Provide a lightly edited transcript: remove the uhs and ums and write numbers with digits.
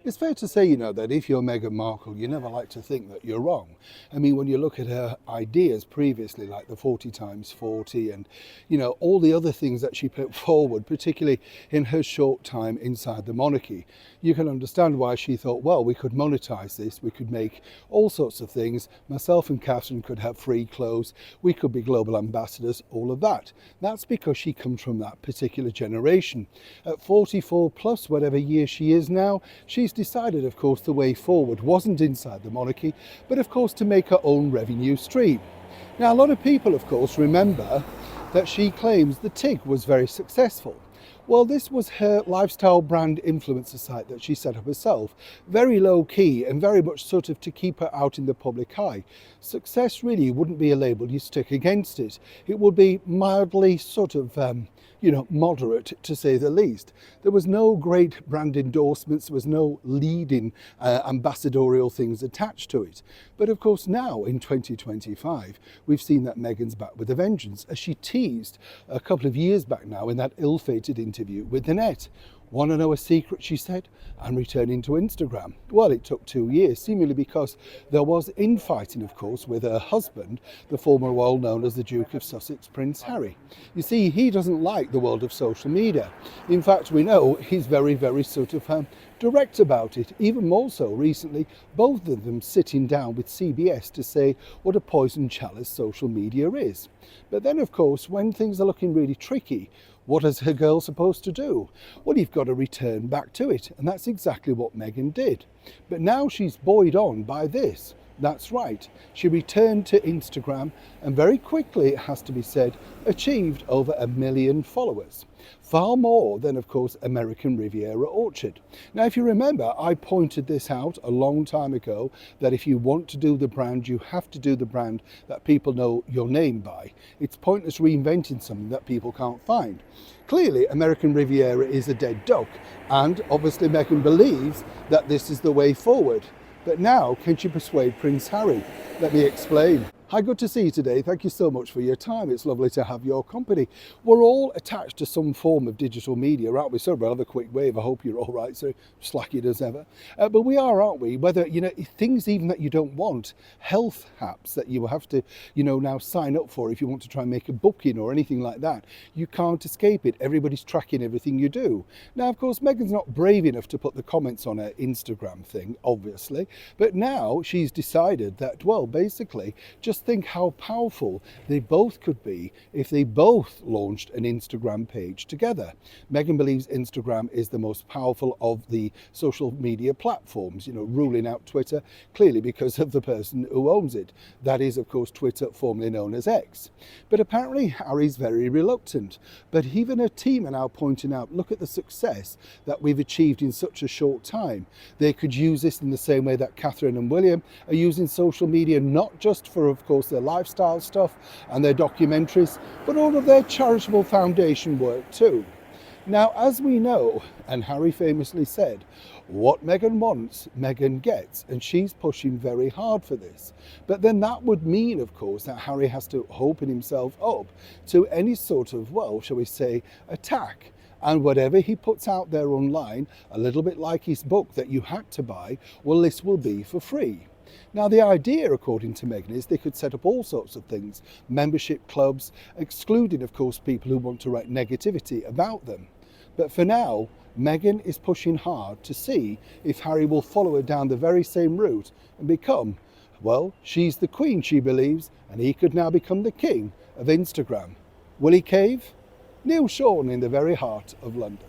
It's fair to say, that if you're Meghan Markle, you never like to think that you're wrong. I mean, when you look at her ideas previously, like the 40 times 40 and, all the other things that she put forward, particularly in her short time inside the monarchy, you can understand why she thought, well, we could monetize this, we could make all sorts of things. Myself and Catherine could have free clothes, we could be global ambassadors, all of that. That's because she comes from that particular generation. At 44 plus, whatever year she is now, she's decided, of course, the way forward wasn't inside the monarchy, but of course to make her own revenue stream. Now, a lot of people, of course, remember that she claims the TIG was very successful. Well, this was her lifestyle brand influencer site that she set up herself. Very low key and very much sort of to keep her out in the public eye. Success really wouldn't be a label you stick against it. It would be mildly sort of, moderate to say the least. There was no great brand endorsements, there was no leading ambassadorial things attached to it. But of course now in 2025, we've seen that Meghan's back with a vengeance, as she teased a couple of years back now in that ill-fated interview with the Net. Want to know a secret, she said? I'm returning to Instagram. Well, it took 2 years, seemingly because there was infighting, of course, with her husband, the former role known as the Duke of Sussex, Prince Harry. You see, he doesn't like the world of social media. In fact, we know he's very, very sort of direct about it. Even more so recently, both of them sitting down with CBS to say what a poison chalice social media is. But then, of course, when things are looking really tricky, what is her girl supposed to do? Well, you've got to return back to it. And that's exactly what Meghan did. But now she's buoyed on by this. That's right. She returned to Instagram and very quickly, it has to be said, achieved over 1 million followers. Far more than, of course, American Riviera Orchard. Now, if you remember, I pointed this out a long time ago, that if you want to do the brand, you have to do the brand that people know your name by. It's pointless reinventing something that people can't find. Clearly, American Riviera is a dead duck, and obviously Meghan believes that this is the way forward. But now, can she persuade Prince Harry? Let me explain. Hi, good to see you today. Thank you so much for your time. It's lovely to have your company. We're all attached to some form of digital media, aren't we? Sorry about the quick wave. I hope you're all right. So slacky as ever. But we are, aren't we? Whether, things even that you don't want, health apps that you have to, now sign up for if you want to try and make a booking or anything like that. You can't escape it. Everybody's tracking everything you do. Now, of course, Meghan's not brave enough to put the comments on her Instagram thing, obviously. But now she's decided that, well, basically, just think how powerful they both could be if they both launched an Instagram page together. Meghan believes Instagram is the most powerful of the social media platforms, ruling out Twitter, clearly because of the person who owns it. That is, of course, Twitter, formerly known as X. But apparently Harry's very reluctant. But even her team are now pointing out, look at the success that we've achieved in such a short time. They could use this in the same way that Catherine and William are using social media, not just for, of course, their lifestyle stuff and their documentaries, but all of their charitable foundation work too. Now, as we know, and Harry famously said, what Meghan wants, Meghan gets, and she's pushing very hard for this. But then that would mean, of course, that Harry has to open himself up to any sort of, well, shall we say, attack. And whatever he puts out there online, a little bit like his book that you had to buy, well, this will be for free. Now, the idea, according to Meghan, is they could set up all sorts of things, membership clubs, excluding, of course, people who want to write negativity about them. But for now, Meghan is pushing hard to see if Harry will follow her down the very same route and become, well, she's the queen, she believes, and he could now become the king of Instagram. Will he cave? Neil Sean in the very heart of London.